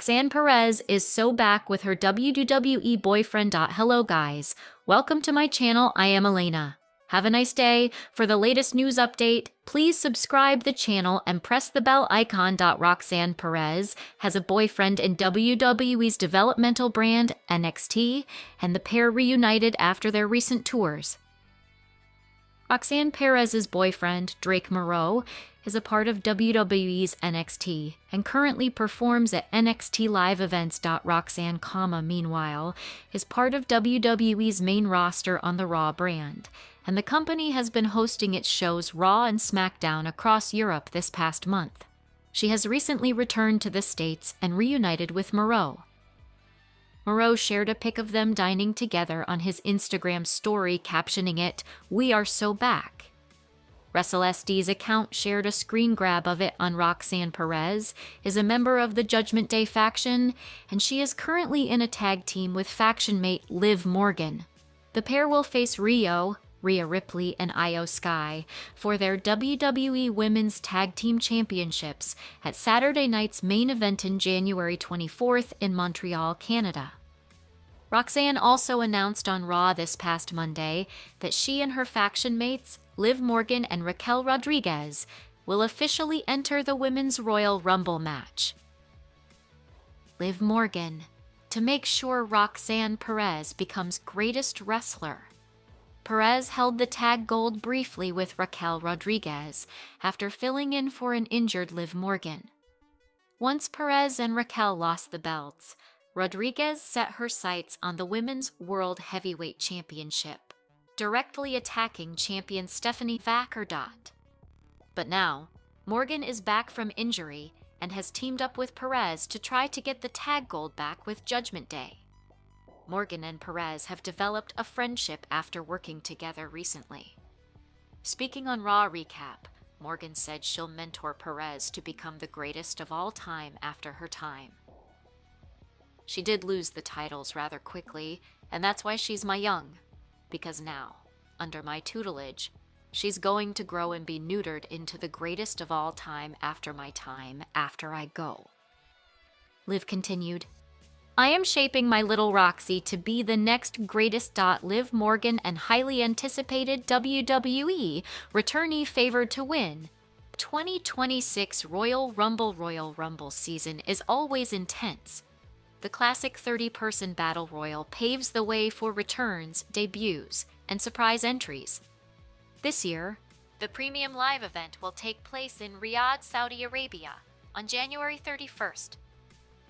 Roxanne Perez is so back with her WWE boyfriend. Hello guys, welcome to my channel. I am Elena. Have a nice day. For the latest news update, please subscribe the channel and press the bell icon. Roxanne Perez has a boyfriend in WWE's developmental brand NXT, and the pair reunited after their recent tours. Roxanne Perez's boyfriend, Drake Moreau, is a part of WWE's NXT and currently performs at NXT live events. Roxanne, meanwhile, is part of WWE's main roster on the Raw brand, and the company has been hosting its shows Raw and SmackDown across Europe this past month. She has recently returned to the States and reunited with Moreau. Moreau shared a pic of them dining together on his Instagram story, captioning it, "We are so back." WrestleSD's account shared a screen grab of it on. Roxanne Perez is a member of the Judgment Day faction, and she is currently in a tag team with faction mate Liv Morgan. The pair will face Rhea Ripley, and Io Sky for their WWE Women's Tag Team Championships at Saturday night's main event in January 24th in Montreal, Canada. Roxanne also announced on Raw this past Monday that she and her faction mates, Liv Morgan and Raquel Rodriguez, will officially enter the Women's Royal Rumble match. Liv Morgan, to make sure Roxanne Perez becomes greatest wrestler. Perez held the tag gold briefly with Raquel Rodriguez after filling in for an injured Liv Morgan. Once Perez and Raquel lost the belts, Rodriguez set her sights on the Women's World Heavyweight Championship, directly attacking champion Stephanie Vaquer. But now, Morgan is back from injury and has teamed up with Perez to try to get the tag gold back with Judgment Day. Morgan and Perez have developed a friendship after working together recently. Speaking on Raw recap, Morgan said she'll mentor Perez to become the greatest of all time after her time. She did lose the titles rather quickly, and that's why she's my young, because now, under my tutelage, she's going to grow and be neutered into the greatest of all time after my time, after I go. Liv continued, "I am shaping my little Roxy to be the next greatest. Liv Morgan and highly anticipated WWE returnee favored to win. 2026 Royal Rumble season is always intense. The classic 30-person battle royal paves the way for returns, debuts, and surprise entries. This year, the premium live event will take place in Riyadh, Saudi Arabia on January 31st.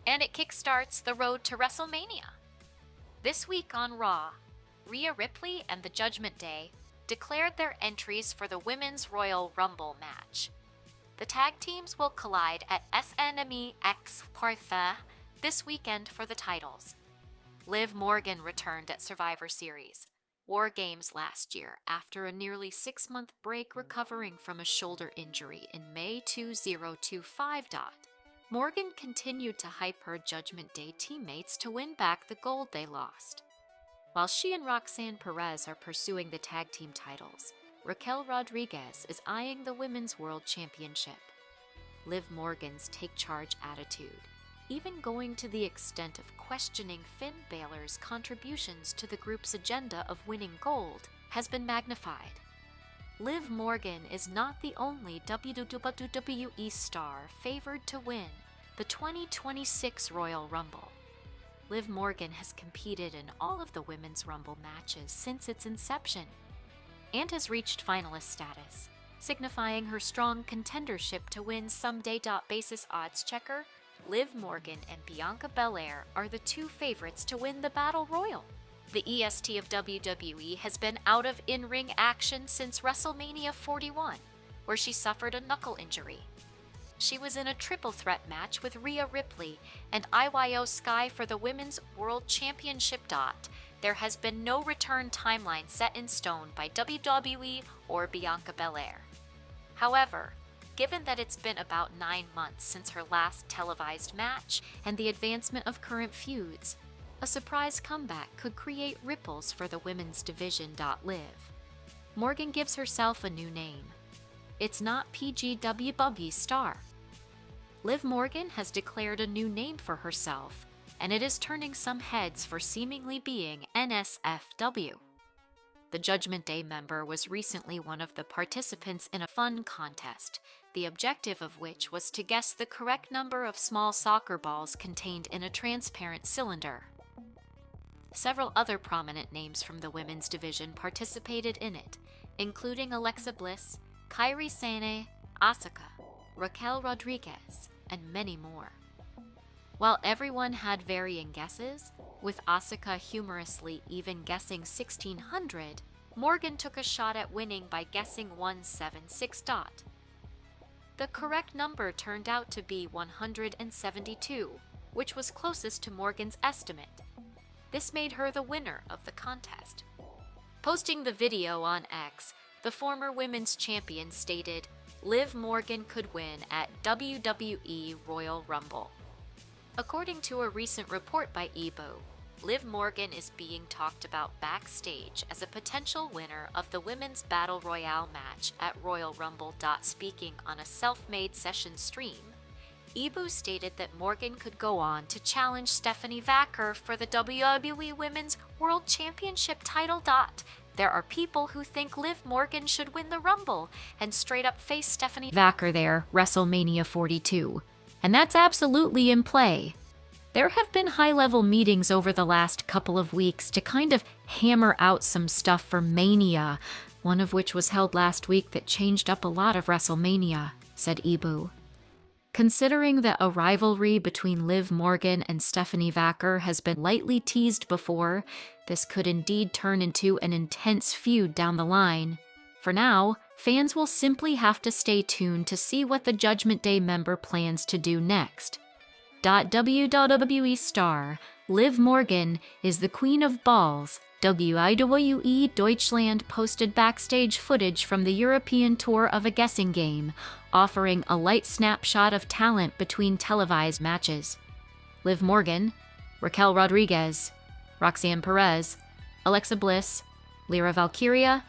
And it kickstarts the road to WrestleMania. This week on Raw, Rhea Ripley and the Judgment Day declared their entries for the Women's Royal Rumble match. The tag teams will collide at SNME X Partha this weekend for the titles. Liv Morgan returned at Survivor Series, War Games last year after a nearly 6-month break recovering from a shoulder injury in May 2025. Morgan continued to hype her Judgment Day teammates to win back the gold they lost. While she and Roxanne Perez are pursuing the tag team titles, Raquel Rodriguez is eyeing the Women's World Championship. Liv Morgan's take-charge attitude, even going to the extent of questioning Finn Balor's contributions to the group's agenda of winning gold, has been magnified. Liv Morgan is not the only WWE star favored to win the 2026 Royal Rumble. Liv Morgan has competed in all of the Women's Rumble matches since its inception and has reached finalist status, signifying her strong contendership to win someday. Basis odds checker, Liv Morgan and Bianca Belair are the two favorites to win the Battle Royal. The EST of WWE has been out of in-ring action since WrestleMania 41, where she suffered a knuckle injury. She was in a triple threat match with Rhea Ripley and Io Sky for the Women's World Championship. There has been no return timeline set in stone by WWE or Bianca Belair. However, given that it's been about 9 months since her last televised match and the advancement of current feuds, a surprise comeback could create ripples for the women's division. Liv Morgan gives herself a new name. It's not PGWB star. Liv Morgan has declared a new name for herself, and it is turning some heads for seemingly being NSFW. The Judgment Day member was recently one of the participants in a fun contest, the objective of which was to guess the correct number of small soccer balls contained in a transparent cylinder. Several other prominent names from the women's division participated in it, including Alexa Bliss, Kairi Sane, Asuka, Raquel Rodriguez, and many more. While everyone had varying guesses, with Asuka humorously even guessing 1600, Morgan took a shot at winning by guessing 176. The correct number turned out to be 172, which was closest to Morgan's estimate. This made her the winner of the contest. Posting the video on X, the former women's champion stated, "Liv Morgan could win at WWE Royal Rumble." According to a recent report by Ebo, Liv Morgan is being talked about backstage as a potential winner of the Women's Battle Royale match at Royal Rumble. Speaking on a self-made session stream, Ebo stated that Morgan could go on to challenge Stephanie Vacker for the WWE Women's World Championship title. There are people who think Liv Morgan should win the Rumble and straight up face Stephanie Vacker there, WrestleMania 42. And that's absolutely in play. There have been high-level meetings over the last couple of weeks to kind of hammer out some stuff for Mania, one of which was held last week that changed up a lot of WrestleMania, said Ibu. Considering that a rivalry between Liv Morgan and Stephanie Vacker has been lightly teased before, this could indeed turn into an intense feud down the line. For now, fans will simply have to stay tuned to see what the Judgment Day member plans to do next. WWE star Liv Morgan is the Queen of Balls. WWE Deutschland posted backstage footage from the European tour of a guessing game, offering a light snapshot of talent between televised matches. Liv Morgan, Raquel Rodriguez, Roxanne Perez, Alexa Bliss, Lyra Valkyria,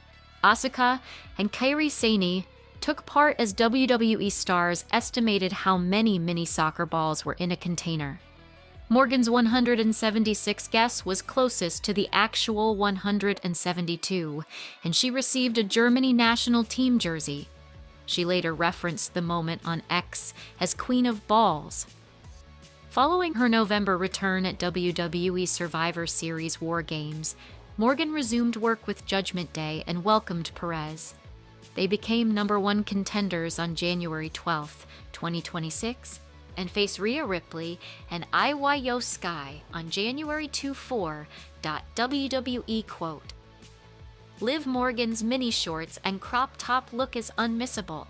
Asuka, and Kairi Sane took part as WWE stars estimated how many mini soccer balls were in a container. Morgan's 176 guess was closest to the actual 172, and she received a Germany national team jersey. She later referenced the moment on X as Queen of Balls. Following her November return at WWE Survivor Series War Games, Morgan resumed work with Judgment Day and welcomed Perez. They became #1 contenders on January 12, 2026, and face Rhea Ripley and Io Sky on January 24. WWE quote, "Liv Morgan's mini shorts and crop top look is unmissable.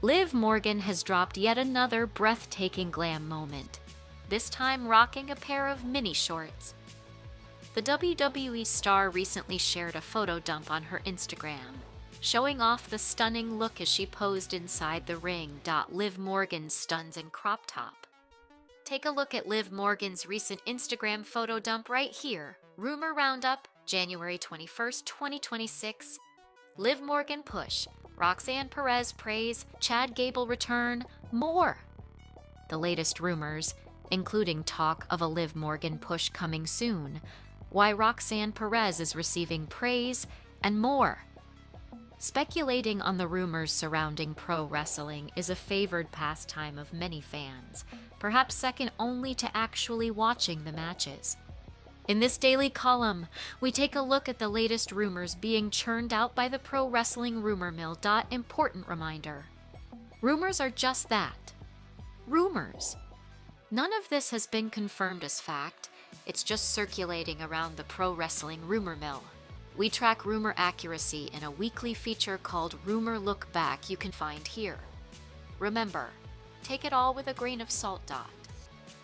Liv Morgan has dropped yet another breathtaking glam moment, this time rocking a pair of mini shorts." The WWE star recently shared a photo dump on her Instagram, showing off the stunning look as she posed inside the ring. Liv Morgan stuns in crop top. Take a look at Liv Morgan's recent Instagram photo dump right here. Rumor Roundup, January 21st, 2026. Liv Morgan push, Roxanne Perez praise, Chad Gable return, more. The latest rumors, including talk of a Liv Morgan push coming soon, why Roxanne Perez is receiving praise, and more. Speculating on the rumors surrounding pro wrestling is a favored pastime of many fans, perhaps second only to actually watching the matches. In this daily column, we take a look at the latest rumors being churned out by the pro wrestling rumor mill. Important reminder: rumors are just that, rumors. None of this has been confirmed as fact, it's just circulating around the pro wrestling rumor mill. We track rumor accuracy in a weekly feature called Rumor Look Back you can find here. Remember, take it all with a grain of salt.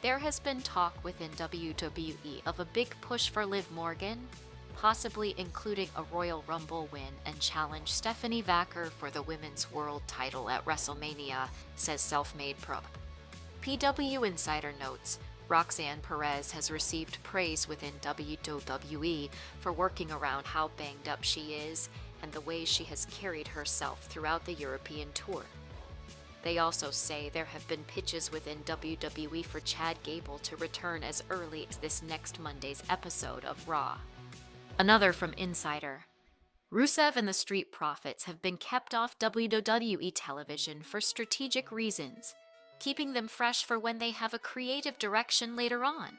There has been talk within WWE of a big push for Liv Morgan, possibly including a Royal Rumble win and challenge Stephanie Vacker for the Women's World title at WrestleMania, says Selfmade Pro. PW Insider notes, Roxanne Perez has received praise within WWE for working around how banged up she is and the way she has carried herself throughout the European tour. They also say there have been pitches within WWE for Chad Gable to return as early as this next Monday's episode of Raw. Another from Insider. Rusev and the Street Profits have been kept off WWE television for strategic reasons, keeping them fresh for when they have a creative direction later on.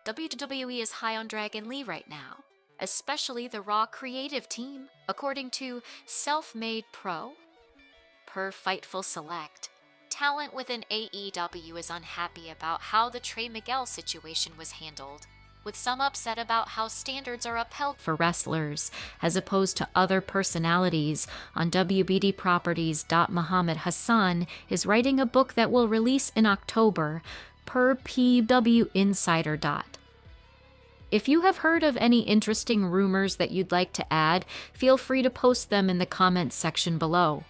WWE is high on Dragon Lee right now, especially the Raw creative team, according to Self-Made Pro. Per Fightful Select, talent within AEW is unhappy about how the Trey Miguel situation was handled, with some upset about how standards are upheld for wrestlers, as opposed to other personalities. On WBD Properties. Muhammad Hassan is writing a book that will release in October, per PW Insider. If you have heard of any interesting rumors that you'd like to add, feel free to post them in the comments section below.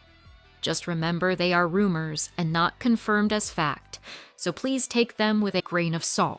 Just remember they are rumors and not confirmed as fact, so please take them with a grain of salt.